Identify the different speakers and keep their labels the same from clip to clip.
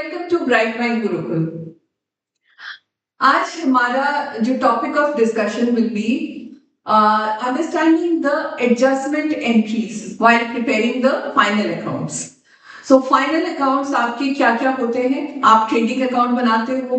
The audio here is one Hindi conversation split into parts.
Speaker 1: Welcome to bright mind Gurukul. आज हमारा जो topic of discussion will be understanding the adjustment entries while preparing the final accounts. So final accounts आपके क्या क्या होते हैं? आप ट्रेडिंग अकाउंट बनाते हो,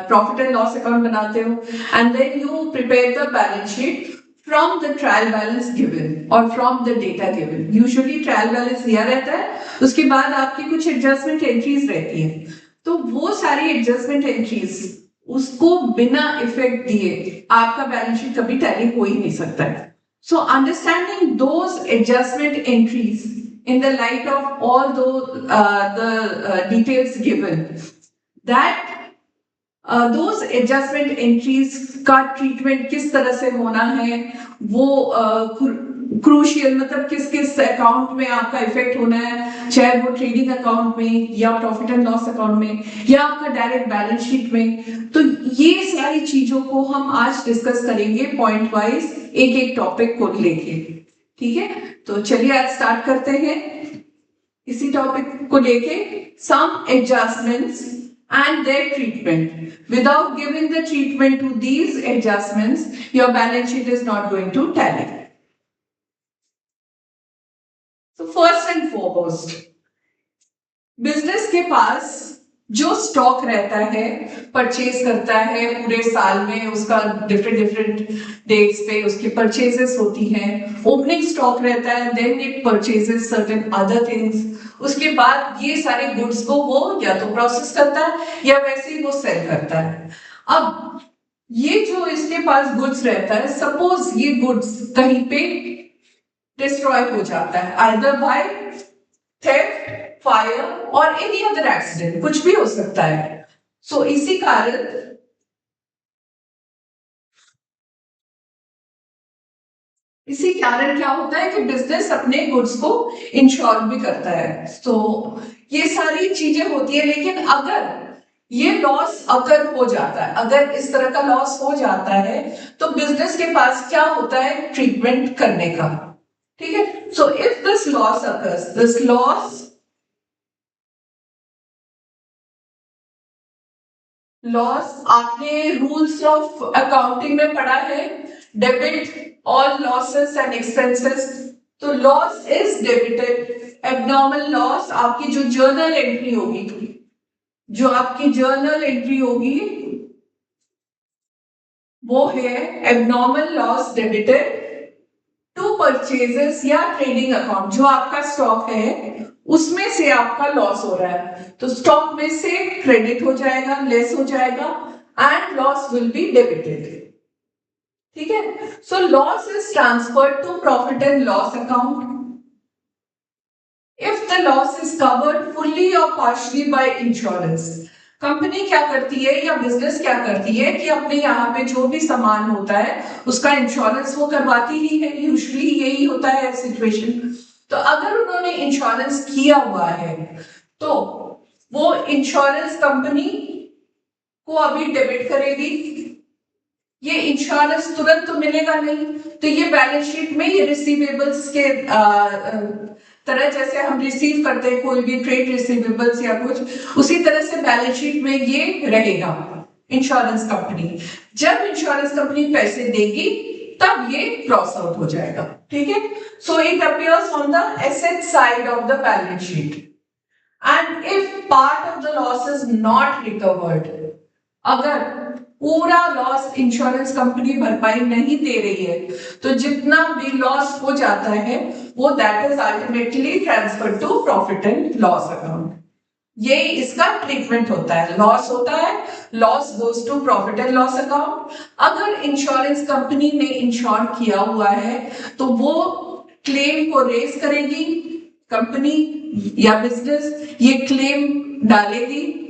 Speaker 1: प्रॉफिट एंड लॉस अकाउंट बनाते हो, and then you prepare the balance sheet from the trial balance given or from the data given. Usually trial balance दिया रहता है, उसके बाद आपकी कुछ एडजस्टमेंट एंट्रीज रहती हैं। तो वो सारी एडजस्टमेंट एंट्रीज उसको बिना इफेक्ट दिए आपका बैलेंस शीट कभी टैली हो ही नहीं सकता है। So understanding those adjustment entries in the light of all the details given, that those adjustment entries का ट्रीटमेंट किस तरह से होना है, वो क्रूशियल मतलब किस किस अकाउंट में आपका इफेक्ट होना है, चाहे वो ट्रेडिंग अकाउंट में या प्रॉफिट एंड लॉस अकाउंट में या आपका डायरेक्ट बैलेंस शीट में। तो ये सारी चीजों को हम आज डिस्कस करेंगे पॉइंट वाइज, एक एक टॉपिक को लेके। ठीक है, तो चलिए आज स्टार्ट करते हैं इसी टॉपिक को लेके, some adjustments and their treatment. Without giving the treatment to these adjustments, your balance sheet is not going to tally. So first and foremost, business के पास जो स्टॉक रहता है, परचेज करता है पूरे साल में, उसका डिफरेंट डेट्स पे उसकी परचेजेस होती हैं, ओपनिंग स्टॉक रहता है, then it purchases certain other things, उसके बाद ये सारे गुड्स को वो या तो प्रोसेस करता है या वैसे ही वो सेल करता है। अब ये जो इसके पास गुड्स रहता है, सपोज ये गुड्स कहीं पे डिस्ट्रॉय हो जाता है, आइदर बाय थेफ्ट, फायर और एनी अदर एक्सीडेंट, कुछ भी हो सकता है। सो इसी कारण क्या होता है कि बिजनेस अपने गुड्स को इंश्योर भी करता है। तो ये सारी चीजें होती है, लेकिन अगर ये लॉस अगर हो जाता है, अगर इस तरह का लॉस हो जाता है, तो बिजनेस के पास क्या होता है ट्रीटमेंट करने का। ठीक है, so if this loss occurs, this loss आपने रूल्स ऑफ अकाउंटिंग में पढ़ा है, debit all losses and expenses. तो loss is debited, abnormal loss आपकी जो जर्नल एंट्री होगी, जो आपकी जर्नल एंट्री होगी वो है abnormal loss debited to purchases या ट्रेडिंग अकाउंट। जो आपका स्टॉक है उसमें से आपका लॉस हो रहा है, तो स्टॉक में से क्रेडिट हो जाएगा, लेस हो जाएगा, and loss will be debited. ठीक है, so loss is transferred to profit and loss account if the loss is covered fully और पार्शली बाय इंश्योरेंस। कंपनी क्या करती है या बिजनेस क्या करती है कि अपने यहाँ पे जो भी सामान होता है उसका इंश्योरेंस वो करवाती ही है, यूजुअली यही होता है सिचुएशन। तो अगर उन्होंने इंश्योरेंस किया हुआ है तो वो इंश्योरेंस कंपनी को अभी डेबिट करेगी। ये इंश्योरेंस तुरंत तो मिलेगा नहीं, तो ये बैलेंस शीट में ये रिसीवेबल्स के तरह, जैसे हम रिसीव करते हैं कोई भी ट्रेड रिसीवेबल्स या कुछ, उसी तरह से बैलेंस शीट में ये रहेगा इंश्योरेंस कंपनी। जब इंश्योरेंस कंपनी पैसे देगी तब ये क्रॉस आउट हो जाएगा। ठीक है, so it appears on the asset side of the balance sheet, and if part of the loss is not recovered, अगर पूरा लॉस इंश्योरेंस कंपनी भरपाई नहीं दे रही है, तो जितना भी लॉस हो जाता है वो that is ultimately transfer to profit and loss account. ये इसका ट्रीटमेंट होता है। लॉस होता है, loss goes to profit and loss account. अगर इंश्योरेंस कंपनी ने इंश्योर किया हुआ है तो वो क्लेम को रेज करेगी, कंपनी या बिजनेस ये क्लेम डालेगी।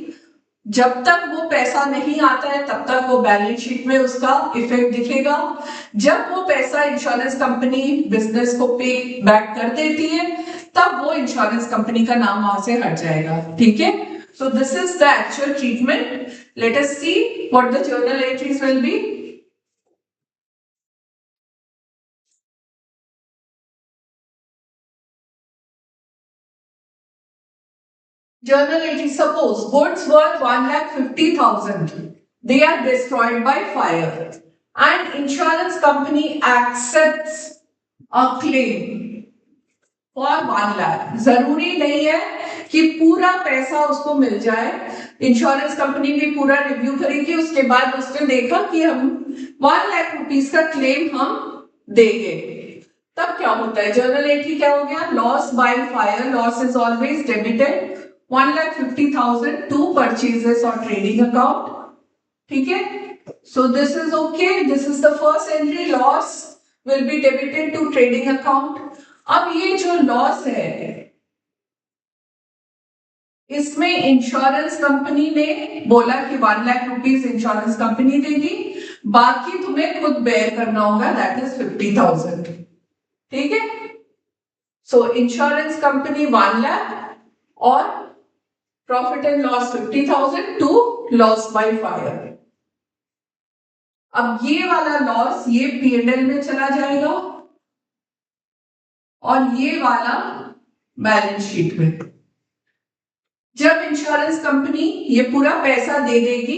Speaker 1: जब तक वो पैसा नहीं आता है तब तक वो बैलेंस शीट में उसका इफेक्ट दिखेगा। जब वो पैसा इंश्योरेंस कंपनी बिजनेस को पे बैक कर देती है तब वो इंश्योरेंस कंपनी का नाम वहां से हट जाएगा। ठीक है, so this is the actual treatment. Let us see what the journal entries will be. Journal entry, suppose goods worth 1,50,000. They are destroyed by fire and insurance company accepts a claim for 1 lakh. जरूरी नहीं है कि पूरा पैसा उसको मिल जाए. इंश्योरेंस कंपनी भी पूरा रिव्यू करेगी, उसके बाद उसने देखा कि हम 1 लाख रुपीस का क्लेम हम देंगे. तब क्या होता है? जर्नल एंट्री क्या हो गया? Loss by fire. Loss is always debited 1,50,000 to purchases और ट्रेडिंग अकाउंट. ठीक है, so this is okay. This is the first entry. Loss will be debited to trading account. अब ये जो लॉस है इसमें इंश्योरेंस कंपनी ने बोला कि 1 लाख रुपीस इंश्योरेंस कंपनी देगी, बाकी तुम्हें खुद बेयर करना होगा, दैट इज 50,000. ठीक है, सो इंश्योरेंस कंपनी 1 लाख और profit and loss 50,000 to loss by fire. अब ये वाला लॉस ये P&L में चला जाएगा और ये वाला बैलेंस शीट में. जब इंश्योरेंस कंपनी ये पूरा पैसा दे देगी,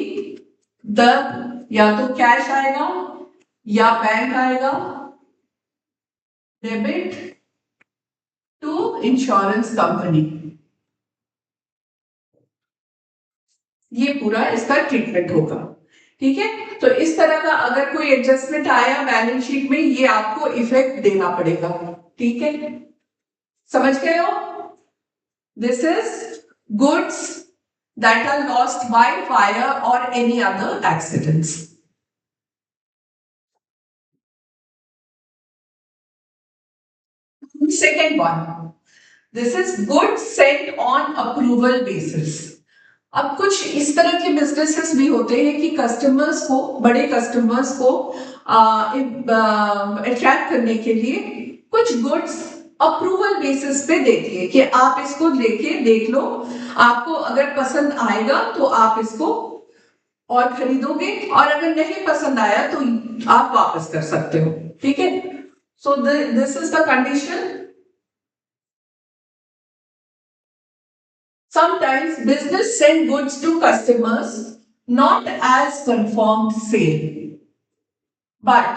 Speaker 1: या तो कैश आएगा या बैंक आएगा, डेबिट टू इंश्योरेंस कंपनी. ये पूरा इसका ट्रीटमेंट होगा. ठीक है, तो इस तरह का अगर कोई एडजस्टमेंट आया बैलेंस शीट में, ये आपको इफेक्ट देना पड़ेगा. ठीक है, समझ गए हो? This is goods that are lost by fire or any other accidents. Second one, this is goods sent on approval basis. अब कुछ इस तरह के बिजनेसेस भी होते हैं कि कस्टमर्स को, बड़े कस्टमर्स को अट्रैक्ट करने के लिए कुछ गुड्स अप्रूवल बेसिस पे देती है कि आप इसको लेके देख लो, आपको अगर पसंद आएगा तो आप इसको और खरीदोगे, और अगर नहीं पसंद आया तो आप वापस कर सकते हो. ठीक है, so this is the condition. Sometimes business send goods to customers not as confirmed sale, but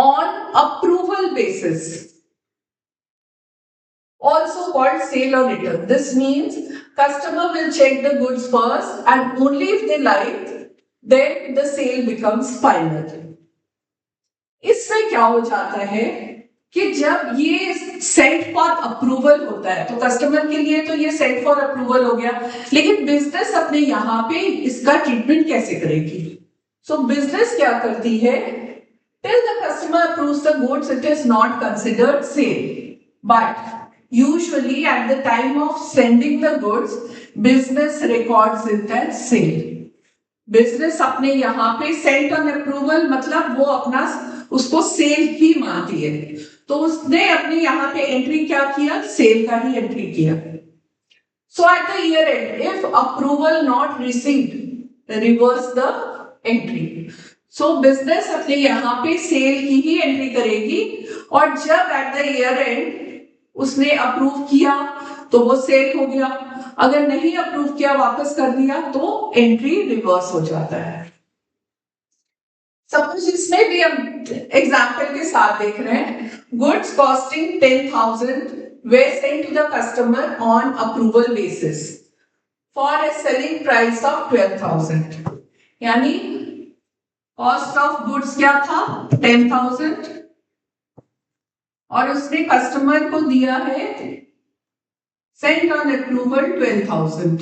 Speaker 1: on approval basis, also called sale or return. This means customer will check the goods first and only if they like, then the sale becomes final. इससे क्या हो जाता है कि जब ये सेंट फॉर अप्रूवल होता है तो कस्टमर के लिए तो ये सेंट फॉर अप्रूवल हो गया, लेकिन बिजनेस अपने यहां पे इसका ट्रीटमेंट कैसे करेगी? सो बिजनेस क्या करती है? Till the customer approves the goods it is not considered sale, but usually at the time of sending the goods business records it as sale. Business अपने यहाँ पे सेंट ऑन अप्रूवल मतलब वो अपना उसको सेल ही मानती है, तो उसने अपने यहाँ पे एंट्री क्या किया? सेल का ही एंट्री किया. So at the year end if approval not received reverse the entry. So business अपने यहाँ पे सेल की ही एंट्री करेगी, और जब एट द ईयर एंड उसने अप्रूव किया तो वो सेल हो गया, अगर नहीं अप्रूव किया वापस कर दिया तो एंट्री रिवर्स हो जाता है. सपोज इसमें भी हम एग्जाम्पल के साथ देख रहे हैं. Goods costing 10,000 were sent to the customer on approval basis for a selling price of 12,000. यानी कॉस्ट ऑफ गुड्स क्या था? 10,000, और उसने कस्टमर को दिया है सेंट ऑन अप्रूवल 12,000.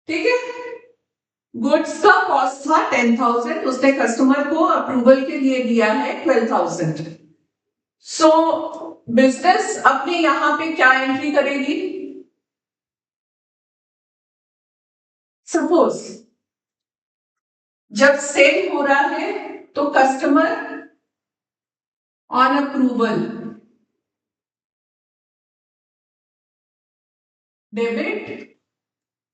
Speaker 1: ठीक है, गुड्स का कॉस्ट था 10,000, उसने कस्टमर को अप्रूवल के लिए दिया है 12,000. सो बिजनेस अपने यहां पे क्या एंट्री करेगी? सपोज जब सेल हो रहा है तो customer on approval debit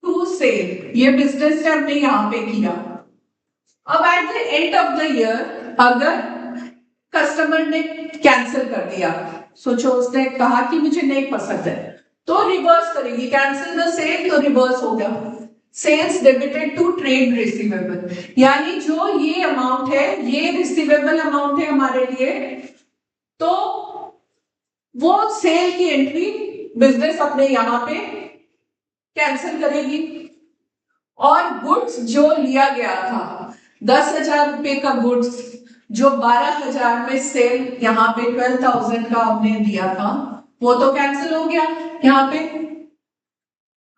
Speaker 1: to sale, ये बिजनेस ने हमने यहां पे किया. अब at the end of the year अगर कस्टमर ने कैंसिल कर दिया, सोचो उसने कहा कि मुझे नहीं पसंद है, तो रिवर्स करेगी, कैंसिल द सेल तो रिवर्स हो गया, sales debited to trade receivable, यानी जो ये अमाउंट है ये रिसीवेबल अमाउंट है हमारे लिए, तो वो सेल की एंट्री बिजनेस अपने यहां पे कैंसिल करेगी। और गुड्स जो लिया गया था 10,000 रुपए का गुड्स जो 12,000 में सेल यहाँ पे 12,000 का हमने दिया था वो तो कैंसिल हो गया यहाँ पे।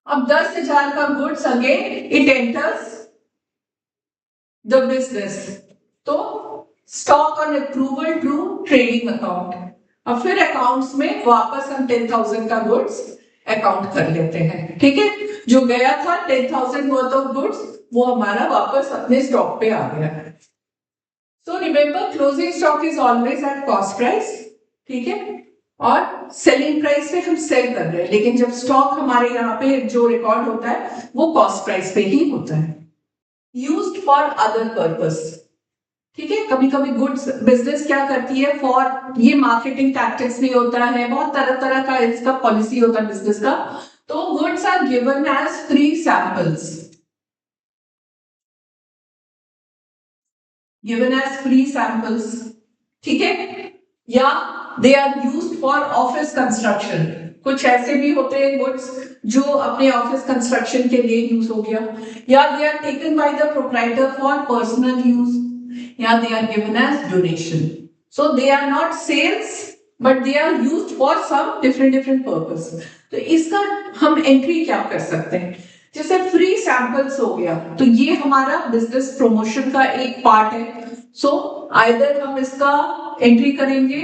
Speaker 1: अब 10,000 का goods again it enters the business, तो stock on approval to trading account. अब फिर अकाउंट्स में वापस हम 10,000 का गुड्स अकाउंट कर लेते हैं, ठीक है। जो गया था 10,000 वर्थ ऑफ गुड्स वो हमारा वापस अपने स्टॉक पे आ गया। So remember closing stock is always at cost price, ठीक है, और सेलिंग प्राइस पे हम सेल कर रहे हैं, लेकिन जब स्टॉक हमारे यहाँ पे जो रिकॉर्ड होता है वो कॉस्ट प्राइस पे ही होता है। यूज्ड फॉर अदर पर्पस, ठीक है। कभी कभी गुड्स बिजनेस क्या करती है फॉर, ये मार्केटिंग टैक्टिक्स भी होता है, बहुत तरह तरह का इसका पॉलिसी होता है बिजनेस का। तो goods are given as free samples, given as free samples, ठीक है, या they are used for office construction. कुछ ऐसे भी होते हैं गुड्स जो अपने ऑफिस कंस्ट्रक्शन के लिए यूज हो गया, या they are taken by the proprietor for personal use, या they are given as donation. So they are not sales but they are used for some different purpose. तो इसका हम एंट्री क्या कर सकते हैं, जैसे फ्री सैंपल्स हो गया तो ये हमारा बिजनेस प्रमोशन का एक पार्ट है। सो आइदर हम इसका एंट्री करेंगे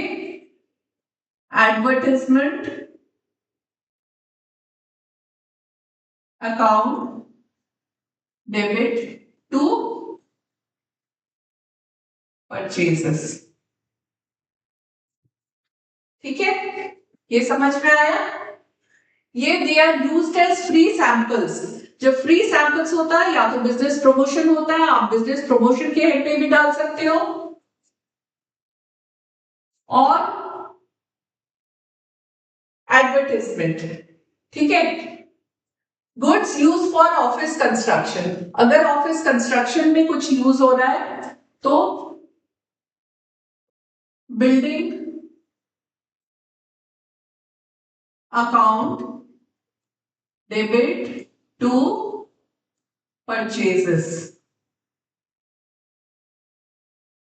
Speaker 1: advertisement account debit to purchases, ठीक है, ये समझ में आया। ये they are used as free samples. जब फ्री सैंपल्स होता है या तो बिजनेस प्रमोशन होता है, आप बिजनेस प्रमोशन के हेड पे भी डाल सकते हो, और एडवर्टाइजमेंट, ठीक है। Goods use for office construction, अगर ऑफिस कंस्ट्रक्शन में कुछ यूज हो रहा है तो building account debit to purchases,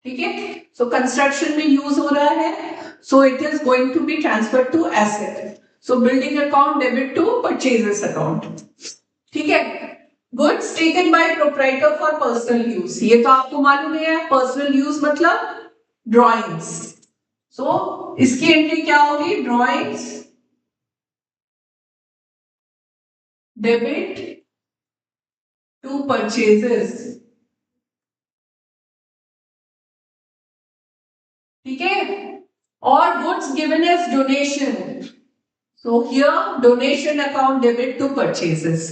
Speaker 1: ठीक है। सो कंस्ट्रक्शन में यूज हो रहा है, so it is going to be transferred to asset, so building account debit to purchases account, ठीक है। Goods taken by proprietor for personal use, ये तो आपको मालूम है, पर्सनल यूज मतलब ड्राइंग्स, सो इसकी एंट्री क्या होगी, ड्राइंग्स डेबिट टू परचेजेस, ठीक है। और goods given as donation, so here donation account debit to purchases.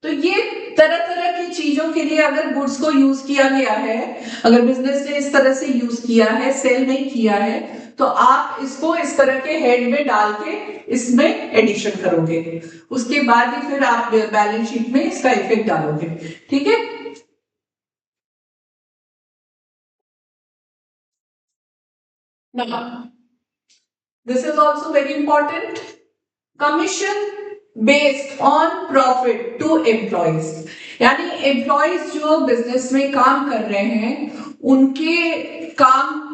Speaker 1: तो ये तरह तरह की चीजों के लिए अगर गुड्स को यूज किया गया है, अगर बिजनेस ने इस तरह से यूज किया है, सेल नहीं किया है, तो आप इसको इस तरह के हेड में डाल के इसमें एडिशन करोगे, उसके बाद ही फिर आप बैलेंस शीट में इसका इफेक्ट डालोगे, ठीक है। Now, this is also very important. Commission based on profit to employees, यानी एम्प्लॉयज जो बिजनेस में काम कर रहे हैं उनके काम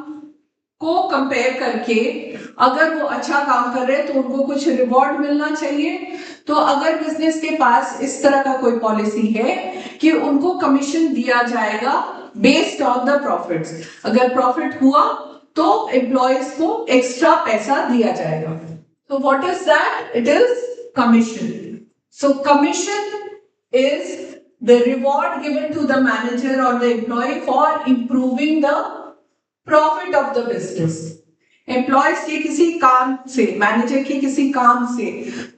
Speaker 1: को कंपेयर करके अगर वो अच्छा काम कर रहे हैं तो उनको कुछ रिवॉर्ड मिलना चाहिए। तो अगर बिजनेस के पास इस तरह का कोई पॉलिसी है कि उनको कमीशन दिया जाएगा बेस्ड ऑन द प्रॉफिट्स, अगर प्रॉफिट हुआ तो एम्प्लॉयज को एक्स्ट्रा पैसा दिया जाएगा। So what is that? It is commission. So commission is the reward given to the manager or the employee for improving the profit of the business. Employees के किसी काम से, मैनेजर के किसी काम से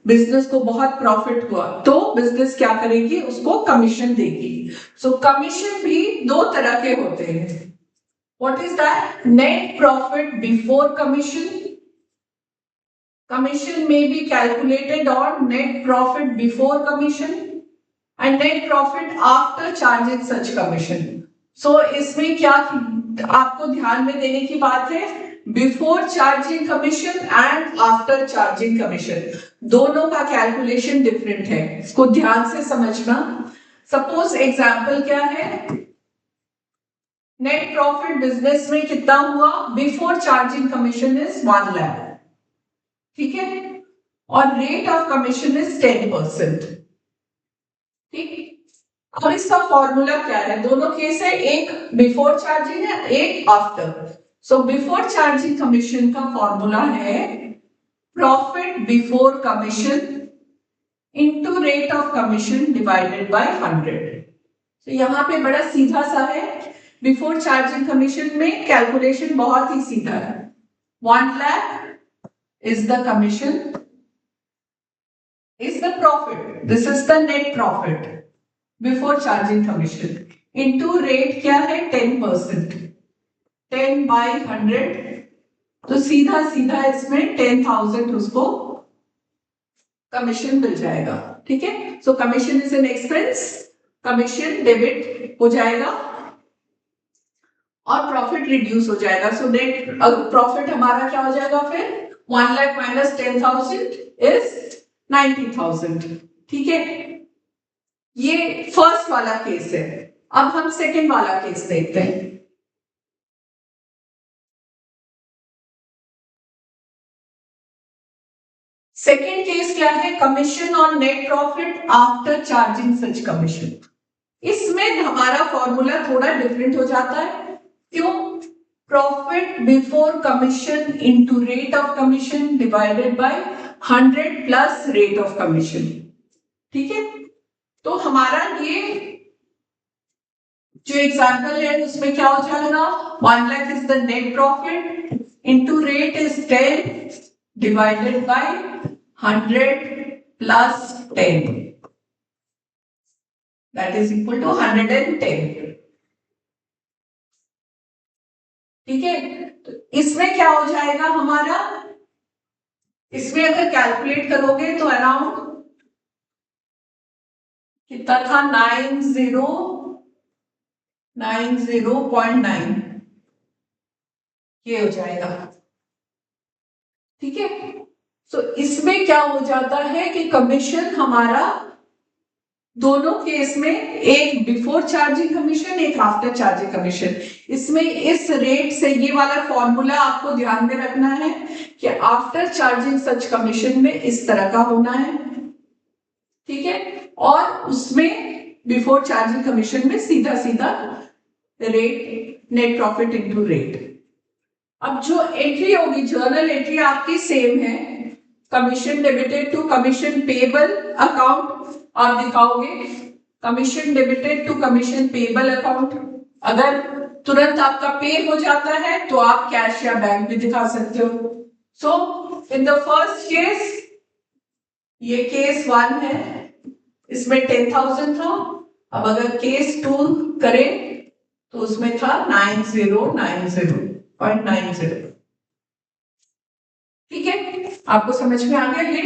Speaker 1: बिजनेस को बहुत प्रॉफिट हुआ तो बिजनेस क्या करेगी, उसको कमीशन देगी। सो कमीशन भी दो तरह के होते हैं। What is that? Net profit before commission commission may be calculated on net profit before commission and net profit after charging such commission. So इसमें क्या आपको ध्यान में देने की बात है, before charging commission and after charging commission दोनों का कैलकुलेशन डिफरेंट है, इसको ध्यान से समझना। सपोज एग्जाम्पल क्या है, नेट प्रॉफिट बिजनेस में कितना हुआ before charging commission is 1 lakh, ठीक है, और रेट ऑफ कमीशन इज 10%, ठीक। और इसका फॉर्मूला क्या है, दोनों केस है, एक बिफोर चार्जिंग है, एक after. So before charging commission का फॉर्मूला है profit before commission into rate of commission divided by 100। तो यहां पे बड़ा सीधा सा है, बिफोर चार्जिंग कमीशन में कैलकुलेशन बहुत ही सीधा है। 1 lakh is the commission, is the profit, this is the net profit before charging commission into rate क्या है 10%, 10 by 100, तो सीधा सीधा इसमें 10,000 उसको कमीशन मिल जाएगा, ठीक है। सो commission is an expense, commission debit हो जाएगा और प्रॉफिट रिड्यूस हो जाएगा। सो नेट प्रॉफिट हमारा क्या हो जाएगा फिर 1 लाख माइनस 10,000 इज 90,000, ठीक है। ये फर्स्ट वाला केस है। अब हम सेकंड वाला केस देखते हैं। सेकंड केस क्या है, commission on net profit after charging such commission. इसमें हमारा फॉर्मूला थोड़ा डिफरेंट हो जाता है, क्यों, profit before commission into rate of commission divided by 100 plus rate of commission, ठीक है। तो हमारा ये जो एग्जांपल है उसमें क्या हो जाएगा, 1 lakh is the net profit into rate is 10 divided by 100 plus 10, that is equal to 110, ठीक है। तो इसमें क्या हो जाएगा हमारा, इसमें अगर कैलकुलेट करोगे तो अराउंड कितना था 90.9 ये हो जाएगा, ठीक है। तो इसमें क्या हो जाता है कि कमीशन हमारा दोनों केस में एक बिफोर चार्जिंग कमीशन एक आफ्टर चार्जिंग कमीशन, इसमें इस रेट से ये वाला फॉर्मूला आपको ध्यान में रखना है कि आफ्टर चार्जिंग सच कमीशन में इस तरह का होना है, ठीक है, और उसमें बिफोर चार्जिंग कमीशन में सीधा सीधा rate net profit into rate. अब जो एंट्री होगी जर्नल एंट्री आपकी सेम है, commission debited to commission payable account आप दिखाओगे, commission debited to commission payable account. अगर तुरंत आपका पे हो जाता है तो आप कैश या बैंक में दिखा सकते हो। सो इन द फर्स्ट केस, ये केस 1 है, इसमें 10,000 था। अब अगर केस 2 करें तो उसमें था 9090.90, ठीक है, आपको समझ में आ गया ये।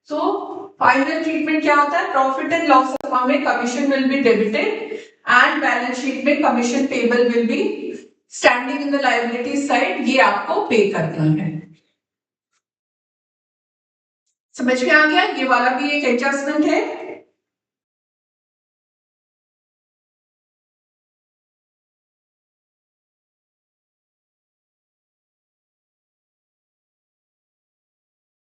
Speaker 1: सो फाइनल ट्रीटमेंट क्या होता है, प्रॉफिट एंड लॉस अकाउंट में commission will be debited and balance sheet में commission payable will be standing in the liability side, ये आपको पे करना है। समझ में आ गया, ये वाला भी एक एडजस्टमेंट है।